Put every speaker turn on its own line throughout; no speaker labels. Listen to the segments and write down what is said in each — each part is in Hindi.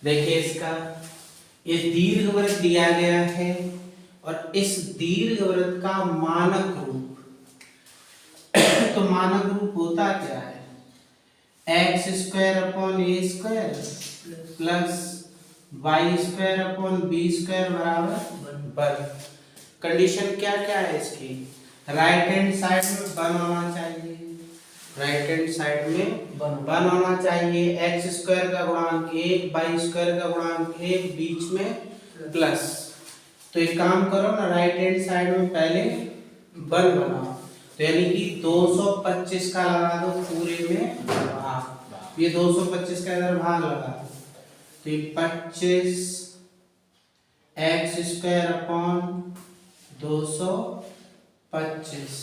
देखिए इसका ये दीर्घवृत्त दिया गया है और इस दीर्घवृत्त का मानक रूप तो मानक रूप होता क्या है? X square upon a square plus y square upon b square बराबर 1। कंडीशन क्या क्या है इसकी? राइट हैंड साइड में 1 होना चाहिए, राइट हैंड साइड में 1 होना चाहिए। एक्स स्क्वायर का गुणांक 1, वाई स्क्वायर का गुणांक 1, बीच में प्लस। तो एक काम करो ना, राइट हैंड साइड में पहले 1 बनाओ, तो यानी कि 225 का लगा दो पूरे में भाग। ये 225 का इधर भाग लगा दो, तो ये 25 एक्स स्क्वायर अपॉन 225,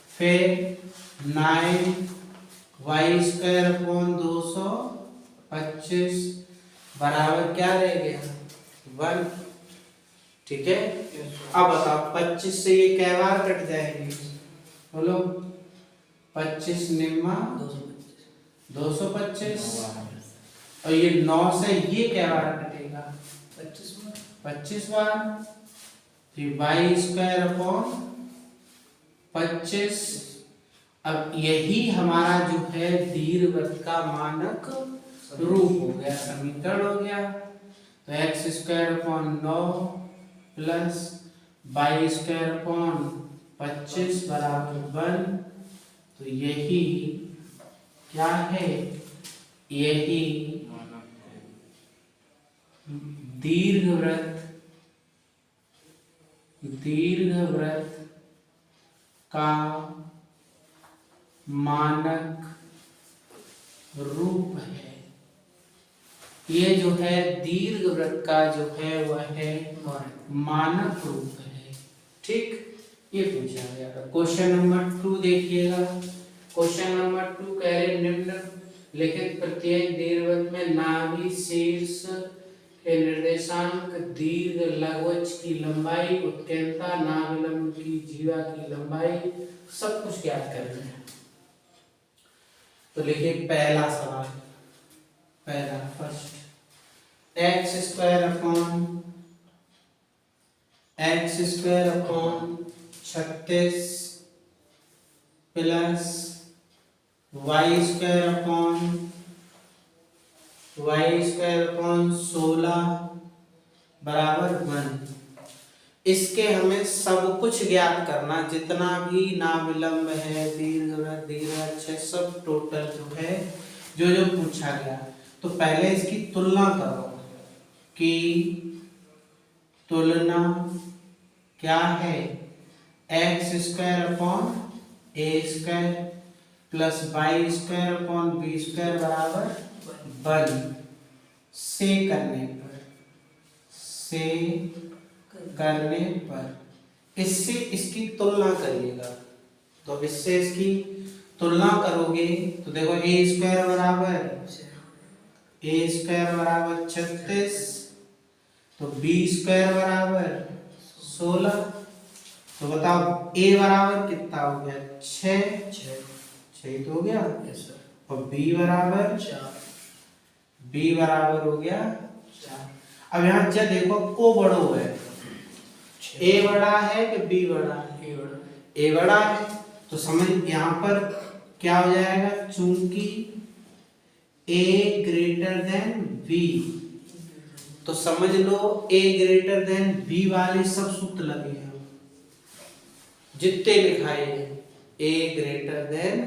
फिर 9 वाई स्क्वायर अपॉन 225 बराबर क्या रह गया? 1। ठीक है, अब बताओ 25 से ये कै बार कट जाएगी? बोलो 25 निम्मा 225 और ये 9 से ये क्या बार कटेगा? 25 बार। फिर वाई स्क्वायर अपॉन 25। अब यही हमारा जो है दीर्घवृत्त का मानक रूप हो गया, समीकरण हो गया। तो x square upon 9 plus y square upon 25 बराबर 1। तो यही क्या है? यही दीर्घवृत्त का मानक रूप है। ये जो है दीर्घवृत्त का जो है वह है मानक रूप है। ठीक, ये पूछा गया। क्वेश्चन नंबर 2 देखिएगा। क्वेश्चन नंबर 2 कह रहे निम्नलिखित प्रत्येक दीर्घवृत्त में नाभि शीर्ष के निर्देशांक दीर्घ लघुवक्ष की लंबाई, उत्केंद्रता, नाभिलंब की जीवा की लंबाई सब कुछ ज्ञात करना है। तो लिखिए पहला सवाल, पहला first, x square upon 36 plus y square upon 16 बराबर 1। इसके हमें सब कुछ ज्ञात करना, जितना भी नाभिलंब है, दीर्घवृत्त, दीर्घवृत्त है, सब टोटल जो है जो जो पूछा गया। तो पहले इसकी तुलना करो कि तुलना क्या है? X square upon a square plus y square upon b square बराबर 1 से करने पर इससे इसकी तुलना करिएगा। तो इससे इसकी तुलना करोगे तो देखो ए स्क्वायर बराबर 36, तो बी स्क्वायर बराबर 16। तो बताओ ए बराबर कितना हो गया? 6 तो हो गया। और बी बराबर हो गया 4। अब यहाँ जब देखो को बड़ो है, ए बड़ा है कि बी बड़ा है? ए बड़ा है, तो समझ यहाँ पर क्या हो जाएगा? चूंकि ए ग्रेटर देन बी, तो समझ लो ए ग्रेटर देन बी वाले सब सूत्र लगे हैं, जितने लिखाए हैं ए ग्रेटर देन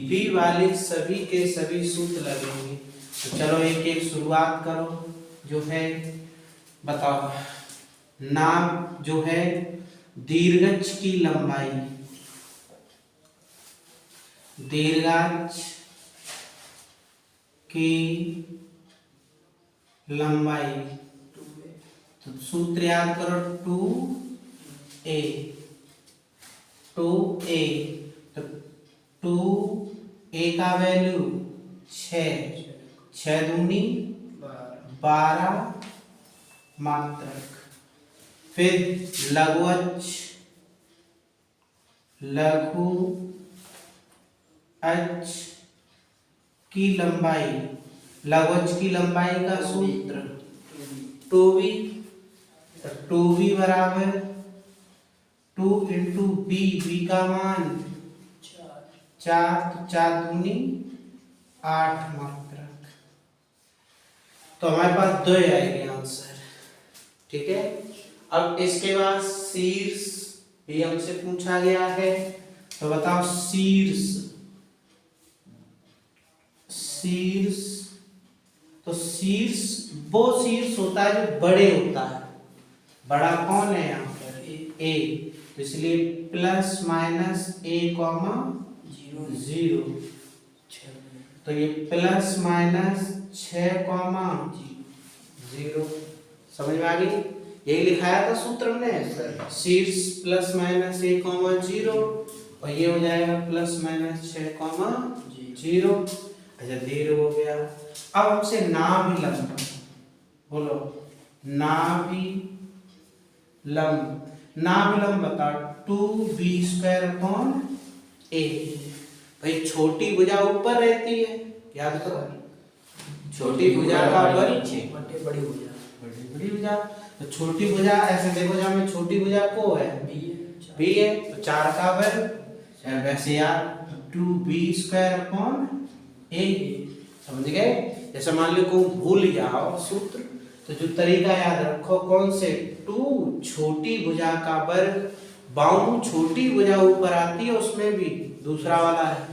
बी वाले सभी के सभी सूत्र लगेंगे। तो चलो एक एक शुरुआत करो। जो है बताओ, नाम जो है दीर्घाक्ष की लंबाई, दीर्घाक्ष की लंबाई, तो सूत्र याद करो 2a, तो 2a का वैल्यू 6, 6 दूनी 12 मात्रक। फिर लघुअक्ष की लंबाई लघुवंश की लंबाई का सूत्र 2b, तो 2b बराबर 2 इंटू बी, बी का मान 4, तो 4 दूनी 8 मात्रक। तो हमारे पास 2 आएंगे आंसर। ठीक है, अब इसके बाद शीर्ष भी हमसे पूछा गया है, तो बताओ शीर्ष, शीर्ष, तो शीर्ष वो शीर्ष होता है जो बड़े होता है। बड़ा कौन है यहाँ पर? ए, तो इसलिए प्लस माइनस ए कॉमा 0, तो ये प्लस माइनस 6 कॉमा 0। समझ में आ गई? यही लिखाया था सूत्र में, शीर्ष प्लस माइनस ए कॉमा 0, और ये हो जाएगा प्लस माइनस 6 कॉमा 0। अच्छा, 0 हो गया। अब हमसे नाभिलंब बोलो, नाभिलंब, नाभिलंब बता 2b² अपॉन a। भाई छोटी भुजा ऊपर रहती है, याद करो, छोटी भुजा का वर्ग बड़ी भुजा, बड़ी भुजा। तो छोटी भुजा ऐसे देखो, जहाँ में छोटी भुजा को है b है, तो 4 का वर्ग, वैसे यार 2b² अपॉन a। समझ गए? जैसे मान लो को भूल जाओ सूत्र, तो जो तरीका याद रखो कौन से, 2 छोटी भुजा का वर्ग, बाउं छोटी भुजा ऊपर आती है, उसमें भी दूसरा वाला है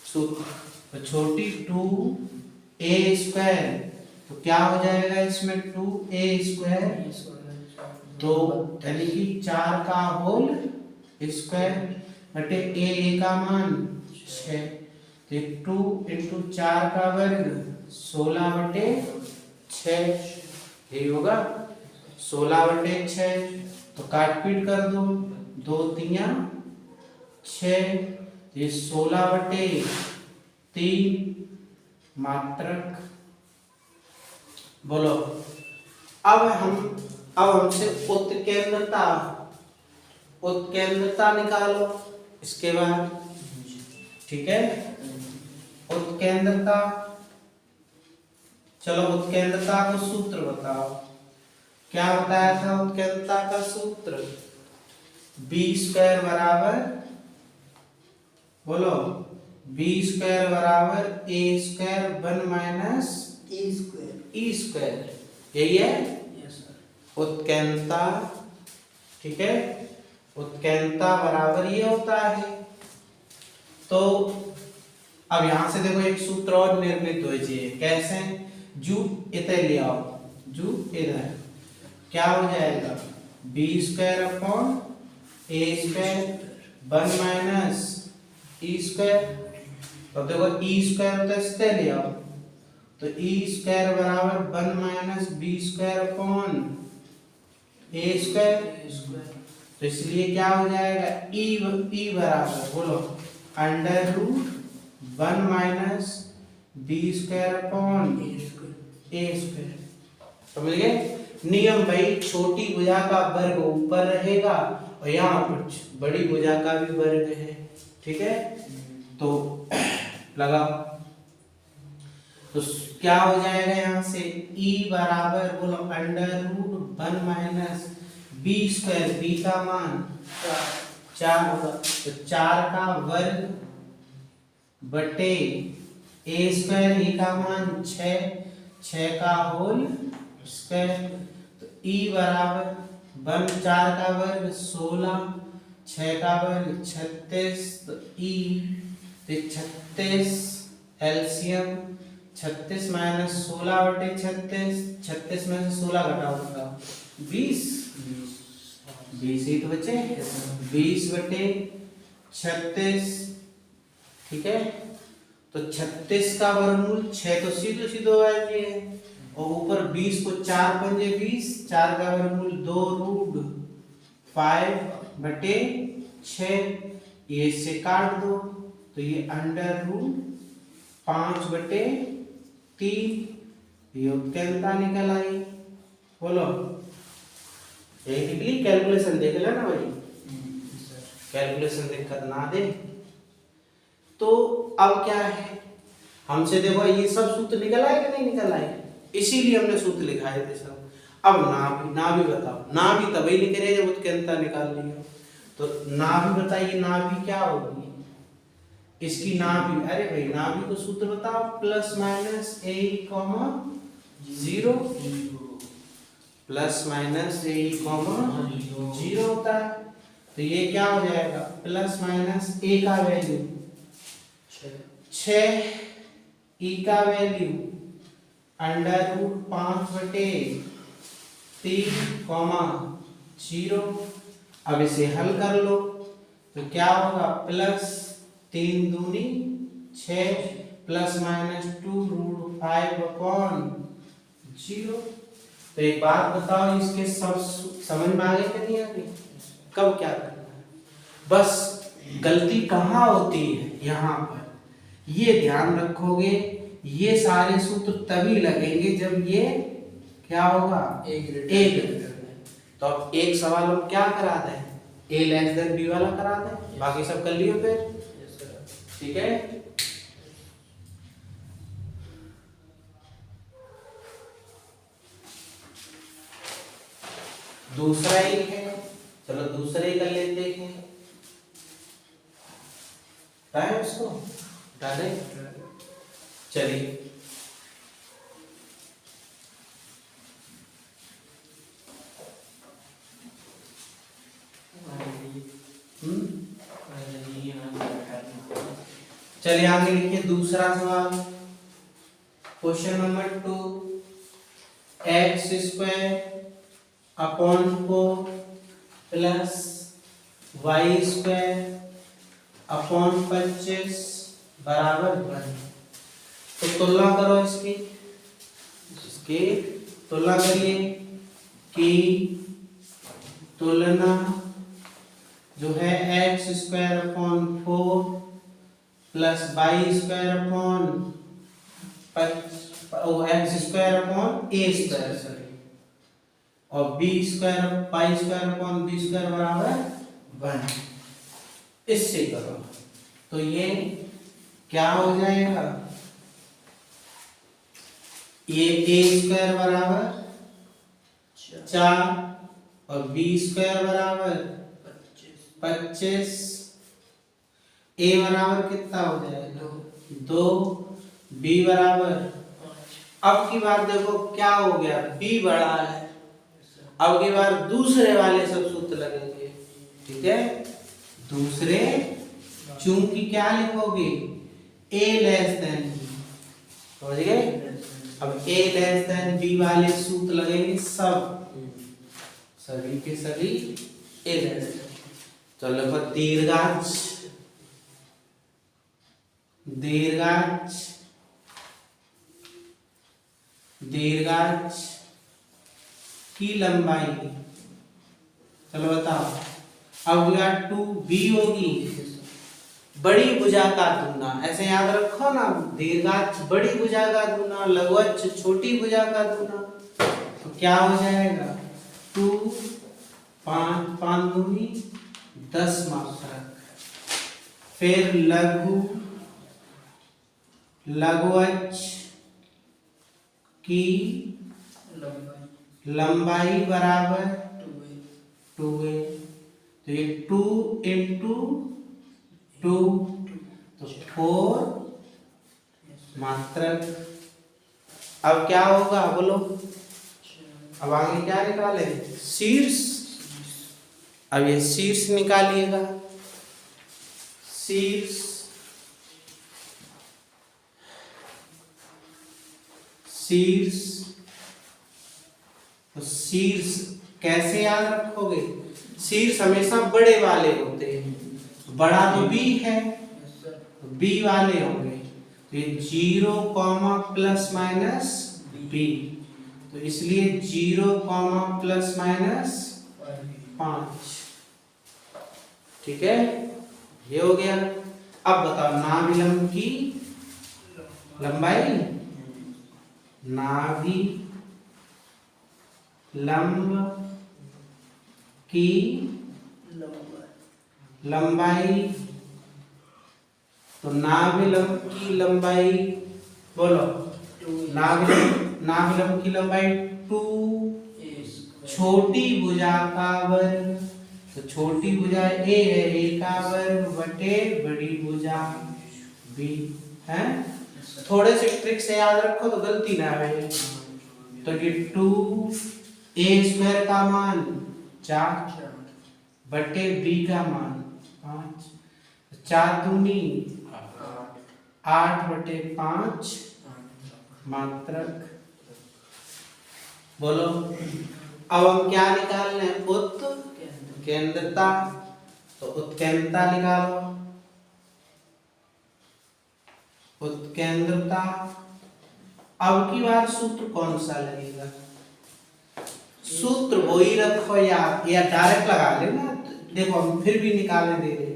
सूत्र, तो छोटी 2a², तो क्या हो जाएगा इसमें 2a², तो यानी कि 4 का होल स्क्वायर बटे a का मान 6, तो 2 इंटू 4 का वर्ग 16 बटे 6, यही होगा 16 बटे 6। तो काट पीट कर दो, 2 तिया 6, ये 16 बटे 3 मात्रक। बोलो, अब हमसे उत्केंद्रता निकालो इसके बाद। ठीक है, उत्केंद्रता, चलो उत्केंद्रता का सूत्र बताओ। क्या बताया था उत्केंद्रता का सूत्र? b² बराबर, बोलो b² बराबर a² 1 माइनस e², यही है उत्केंद्रता। ठीक है, उत्केंद्रता बराबर ये होता है। तो अब यहां से देखो एक सूत्र और निर्मित हो जाए, कैसे? जू इधर ले आओ, जू इधर, क्या हो जाएगा b² upon a² 1 minus e²। तो देखो e² होता है, इससे ले आओ, तो e² बराबर 1 माइनस b² अपॉन a²। तो इसलिए क्या हो जाएगा e बराबर, बोलो √1 माइनस b² अपॉन a²। समझ गए? नियम भाई, छोटी भुजा का वर्ग ऊपर रहेगा और यहाँ कुछ बड़ी भुजा का भी वर्ग है। ठीक है, तो लगाओ, तो क्या हो जाएगा यहाँ से e बराबर, बोलो √1 माइनस b², b का मान 4 होगा, तो 4 का वर्ग बटे a² e का मान 6 का होल स्क्वायर। तो e बराबर 4 का वर्ग 16, 6 का वर्ग 36, तो e 36 एलसीएम 36 माइनस 16 बटे 36, 36 में से 16 घटाओ बताओ 20 ही तो बचे, 20 बटे 36। ठीक है, तो 36 का वर्गमूल 6 तो सीधो आ गया, और ऊपर 20 को 4 पंजे 20, 4 का वर्गमूल 2√5 बटे 6, ये से काट दो, तो ये √5 बटे 3, ये उत्केंद्रता निकल आई। बोलो, यही निकली। कैलकुलेशन देख लेना भाई, कैलकुलेशन दिक्कत ना दे। तो अब क्या है, हमसे देखो ये सब सूत्र निकल आए कि नहीं निकल आए, इसीलिए हमने सूत्र लिखाए थे सब। अब नाभि बताओ, नाभि तभी निकले जब उत्केंद्रता निकाल लिया। तो नाभि बताइए, नाभि क्या होगी इसकी नाभि? अरे भाई नाभि को सूत्र बताओ, प्लस माइनस ए कॉमा 0, प्लस माइनस ए कॉमा 0 होता है। तो ये क्या हो जाएगा, प्लस माइनस ए का वैल्यू 6, ई का वैल्यू √5/3, 0। अब इसे हल कर लो तो क्या होगा, प्लस 3 दूनी 6 प्लस माइनस 2√5/0। तो एक बात बताओ, इसके सब समझ में आ गए कि नहीं आ गए? कब क्या करना है, बस गलती कहाँ होती है यहाँ पर, ये ध्यान रखोगे। ये सारे सूत्र तभी लगेंगे जब ये क्या होगा, ए ग्रेटर में। तो अब एक सवाल हम क्या करा दें, a लेस देन b वाला करा दें, बाकी सब कर लियो फिर। ठीक है, दूसरा ही है, चलो दूसरे ही कर लेते हैं। है उसको डाले, चलिए चलिए आगे लिखिए दूसरा सवाल, question number 2, x² plus y² बराबर 1। तो तुलना करो इसकी तुलना करिए कि तुलना जो है x² प्लस y² और y² बराबर 1। इससे करो तो ये क्या हो जाएगा, ये a² बराबर 4 और b² बराबर 25। a बराबर कितना हो जाएगा 2, b बराबर। अब की बार देखो क्या हो गया, b बड़ा है, अब की बार दूसरे वाले सब सूत्र लगेंगे। ठीक है, दूसरे चूंकि क्या लिखोगे, a लेस देन b, समझ गए। अब a लेस देन b वाले सूत्र लगेंगे सब, सभी के सभी a लेस देन। चलो दीर्घांश की लंबाई, चलो बताओ। अब 2b होगी, बड़ी भुजा का दूना, ऐसे याद रखो ना, दीर्घांश बड़ी भुजा का दूना, लघुअक्ष छोटी भुजा का दूना। तो क्या हो जाएगा 2, 5 दूनी 10 मात्रक। फिर लघुअक्ष की लंबाई बराबर 2a। तो ये 2 × 2 तो 4 मात्रक। अब क्या होगा बोलो, अब आगे क्या निकाले, शीर्ष। अब ये शीर्ष निकालिएगा, शीर्ष तो शीर्ष कैसे याद रखोगे, शीर्ष हमेशा बड़े वाले होते हैं, बड़ा तो b है, तो b वाले होंगे। तो ये 0, प्लस माइनस b, तो इसलिए 0, प्लस माइनस 5। ठीक है, ये हो गया। अब बताओ नाभिलंब की लंबाई, नाभिलंब की लंबाई, तो नाभिलंब की लंबाई बोलो नाभिलंब की लंबाई 2, छोटी भुजा का वर्ग, तो छोटी भुजा ए है, ए का वर्ग बटे बड़ी भुजा बी है। थोड़े से ट्रिक से याद रखो तो गलती ना आए। तो ये 2 ए स्क्वायर का मान 4 बटे बी का मान 5, 4 दूनी 8 बटे 5 मात्रक। बोलो अब हम क्या निकालना है? उत्केंद्रता। तो उत्केंद्रता निकालो। उत्केंद्रता अब की बार सूत्र कौन सा लगेगा? सूत्र वही रखो या डायरेक्ट लगा लेना। देखो हम फिर भी निकालने दे रहे।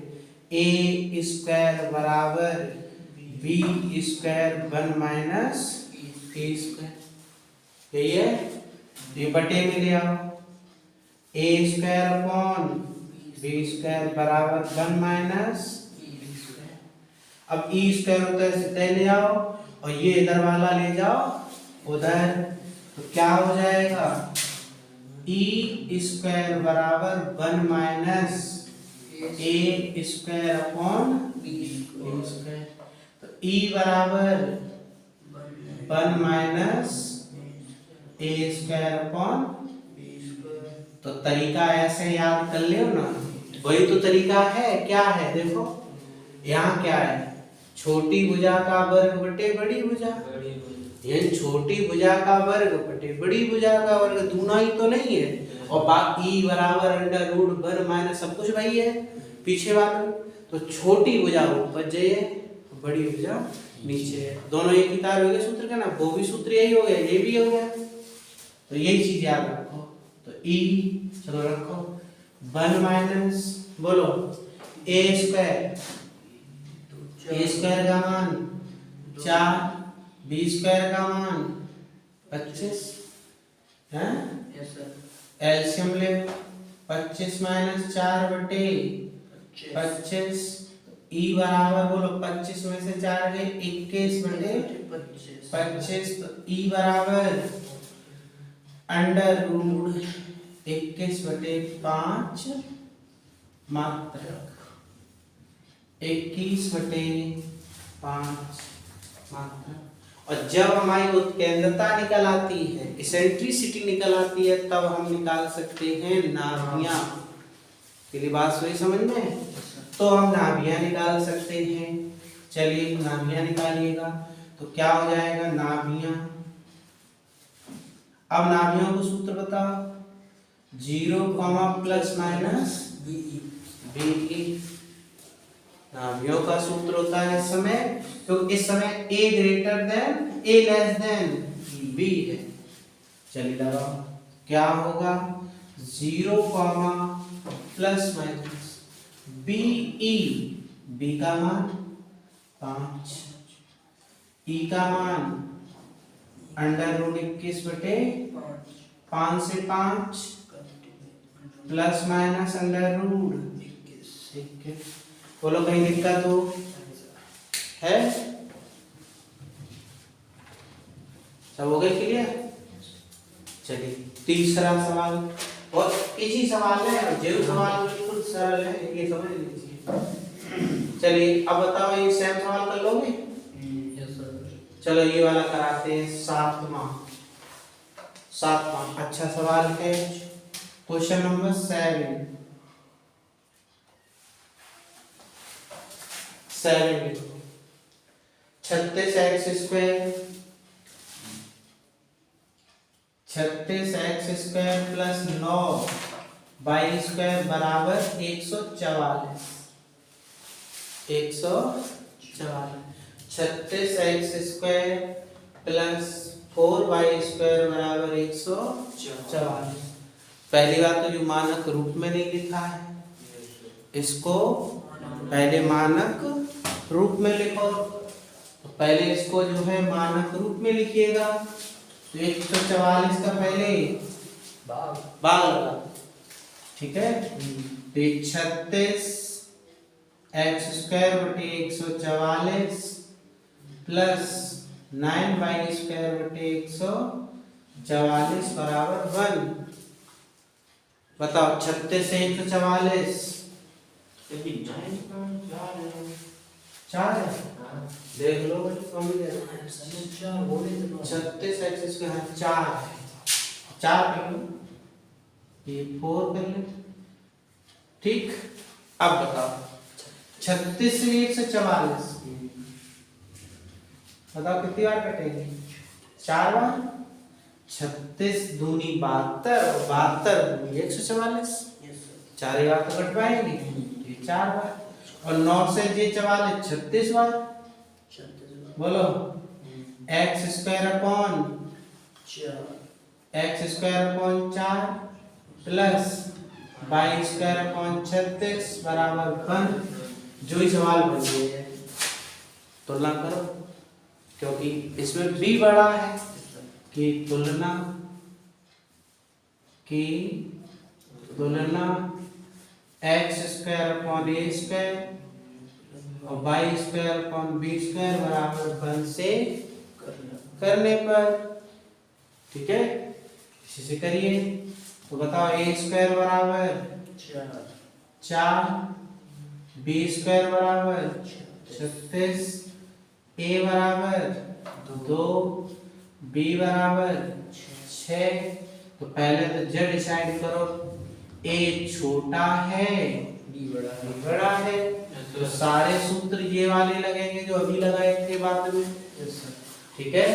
ए स्क्वायर बराबर बी स्क्वायर 1 माइनस ए स्क्वायर, यही है। ये बटे में ले आओ। ए स्क्वायर अपॉन बी स्क्वायर बराबर 1 माइनस ई स्क्वायर। अब ई स्क्वायर होता है सीधे ले आओ और ये इधर वाला ले जाओ उधर, तो क्या हो जाएगा? ई स्क्वायर बराबर 1 माइनस ए स्क्वायर अपॉन बी स्क्वायर। तो ई बराबर 1 माइनस ए स्क्वायर अपॉन, तो तरीका ऐसे याद कर लियो ना, वही तो तरीका है। क्या है देखो, यहाँ क्या है? छोटी भुजा का वर्ग बटे बड़ी भुजा। ये छोटी भुजा का वर्ग बटे बड़ी भुजा का वर्ग दूना ही तो नहीं है। और बाकी बराबर अंडर रूट 1 माइनस सब कुछ वही है पीछे वाला। तो छोटी भुजा ऊपर जाइए, बड़ी भुजा नीचे है। दोनों एक ही तार हो गए सूत्र का ना, वो भी सूत्र यही हो गया, ये भी हो गया। तो यही चीज याद रखो। तो ई चलो रखो 1 माइनस, बोलो ए स्क्वायर, ए स्क्वायर का मान 4, बी स्क्वायर का मान 25 है। एलसीएम ले 25 माइनस 4 बटे 25। ई बराबर बोलो 25 में से 4 गए 21 बटे 25। तो ई बराबर अंडर रूट 21 बटे 5 मात्रक, 21 बटे 5 मात्रक। और जब हमारी उत्केंद्रता निकल आती है, इसेंट्रिसिटी निकल आती है, तब हम निकाल सकते हैं नाभियां। पहली बात सही समझ में? तो हम नाभियां निकाल सकते हैं। चलिए नाभियां निकालिएगा। तो क्या हो जाएगा? नाभियां, अब नाभियों को सूत्र बताओ। 0, प्लस माइनस बीई। नाभियों का सूत्र होता है इस समय, तो इस समय ए ग्रेटर देन ए लेस देन बी है। चलिए लगाओ, क्या होगा? 0, प्लस माइनस बीई, बी का मान 5, ई का मान अंडर रूट 21 बटे 5 से 5 प्लस माइनस अंडर रूट 21। बोलो कहीं दिक्कत हो है? सब हो गए क्लियर? चलिए तीसरा सवाल, और इसी सवाल है, जो सवाल बिल्कुल सरल है, ये समझ लीजिए। चलिए अब बताओ, ये सेम सवाल कर लोगे? चलो ये वाला कराते हैं, सातवां अच्छा सवाल है। Question number 7 36x square plus 9y square बराबर 144। 36x square plus 4y square बराबर 144। पहली बात तो जो मानक रूप में नहीं लिखा है, इसको पहले मानक रूप में लिखो। तो पहले इसको जो है मानक रूप में लिखिएगा। तो 144 का पहले भाग लगा, ठीक है। तो 36x स्क्वायर बटे 144 प्लस 9/2/144 बराबर 1। बताओ 36 से 144 4 है। देख लो बेटे कम ही है। 36 एक्सिस के यहाँ 4 है। 4 कर लो, ये 4 कर ले। ठीक, अब बताओ 36 से 144 बताओ कितनी बार कटेंगे? 4 बार। 36 दूनी 72 और 72 दूनी 144। 4 बार तो कट पाएंगे, ये 4 बार। और 9 से जे 44 36 बार। बोलो x square upon 4 plus y square upon 36 बराबर 1। जो ही सवाल बन गए है तुलना करो, क्योंकि इसमें b बड़ा है कि तुलना x square upon a square और y square upon b square बराबर 1 से करने पर। ठीक है, इसी से करिए तो बताओ ए स्क्वायर बराबर 4, बी स्क्वायर बराबर 36, ए बराबर 2, बी बराबर 6। तो पहले तो z डिसाइड करो, ए छोटा है बी बड़ा है। तो सारे सूत्र ये वाले लगेंगे जो अभी लगाए थे बाद में। ठीक है,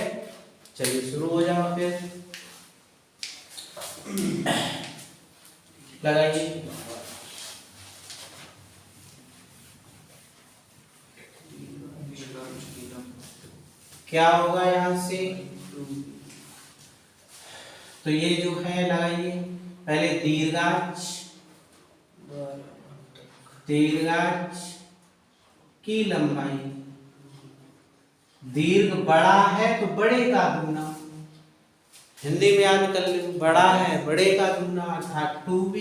चलिए शुरू हो जाओ फिर। लगाइए। क्या होगा यहाँ से? तो ये जो है लगाइए पहले दीर्घाक्ष की लंबाई। दीर्घ बड़ा है तो बड़े का गुना, हिंदी में याद कर लो, बड़ा है बड़े का गुना अर्थात 2b।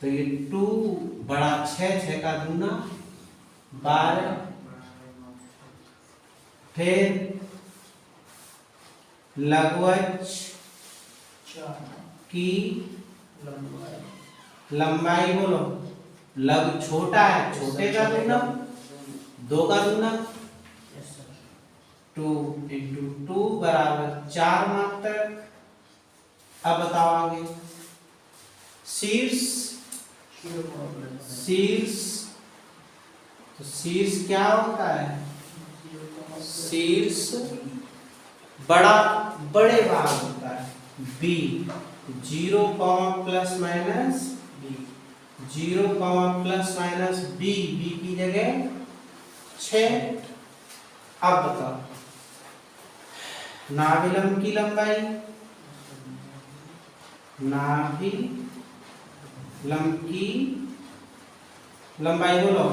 तो ये 2 बड़ा 6 का गुना 12। फिर लघुवक्ष की लंबाई बोलो। लघु छोटा है, छोटे का गुना 2 का गुना 2 × 2 बराबर 4 मात्रक। अब बताओ आगे शीर्ष। तो शीर्ष क्या होता है? शीर्ष बड़े भाग होता है b। 0, प्लस माइनस b की जगह 6। अब बताओ नाभिलंब की लंबाई। नाभिलंब की लंबाई बोलो।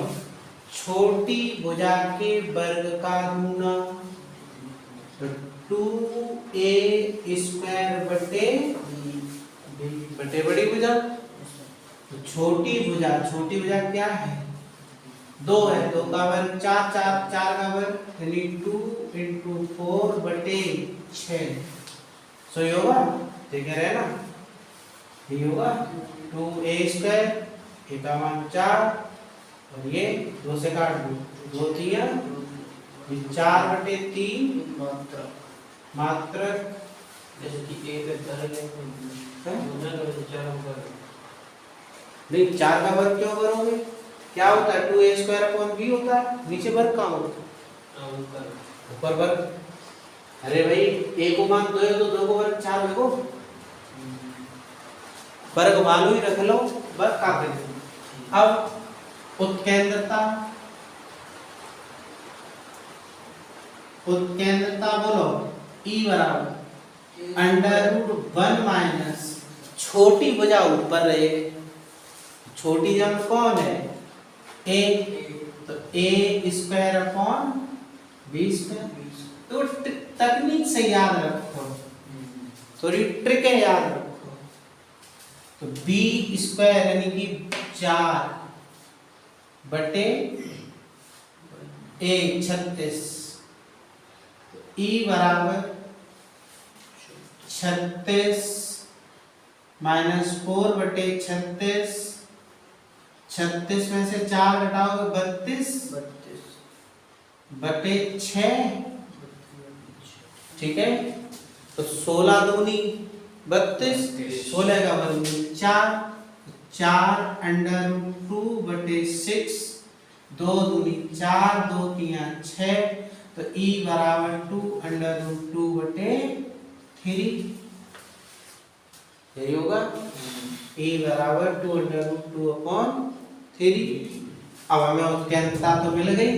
छोटी भुजा के वर्ग का गुना। तो 2a स्क्वायर बटे बड़ी भुजा। तो छोटी भुजा क्या है? 2 है, 2 का वर्ग 4 का वर्ग यानी 2 × 4 बटे 6। सो ये होगा, ठीक है ना? ये होगा 2a स्क्वायर 4 और ये 2 से काट दो, 2 3 4 बटे 3 मात्रक। जैसे कि a का नहीं 4 का वर्ग क्यों करोगे? क्या होता है? 2a स्क्वायर अपॉन b होता है। नीचे वर्ग कहाँ होता है? ऊपर वर्ग। अरे भाई a को मान 2 है तो 2 को वर्ग 4 देखो, वर्ग मालूम ही रख लो, वर्ग का कर। अब उत्केंद्रता बोलो E बराबर √1 माइनस छोटी भुजा ऊपर रहेगी। छोटी जंग कौन है? a। तो a square upon b square. तो तकनीक से याद रखो, थोड़ी ट्रिक है, याद रखो। तो b स्क्वायर यानी कि 4 बटे 36 ई बराबर 36 माइनस 4/36, 36 में से 4 घटाओगे 32/6, ठीक है। तो 16 दूनी 32, 16 का वर्गमूल 4, 4√2/6, 2 दूनी 4, 2 तिया 6, तो ई बराबर 2√2/3, यही होगा। ई बराबर 2√2/3। अब हमें उत्केंद्रता तो मिल गई,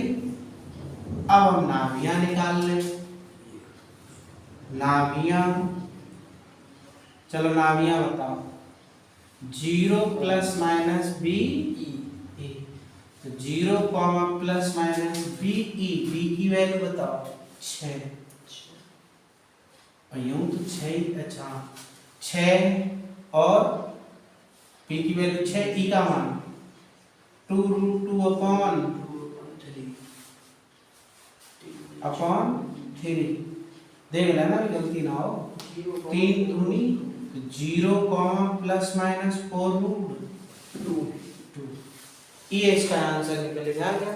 अब हम नाभियां निकाल लें। नाभियां, चलो नाभियां बताओ। 0 ± बी ई, तो 0, ± बी ई, बी की वैल्यू बताओ 6, और यूं तो 6, अच्छा 6 और पी की वैल्यू 6, ई का मान 2√2/3, देख लेना गलती ना हो। 3 दूनी 0, ± 4√2, ये इसका आंसर निकल जाएगा।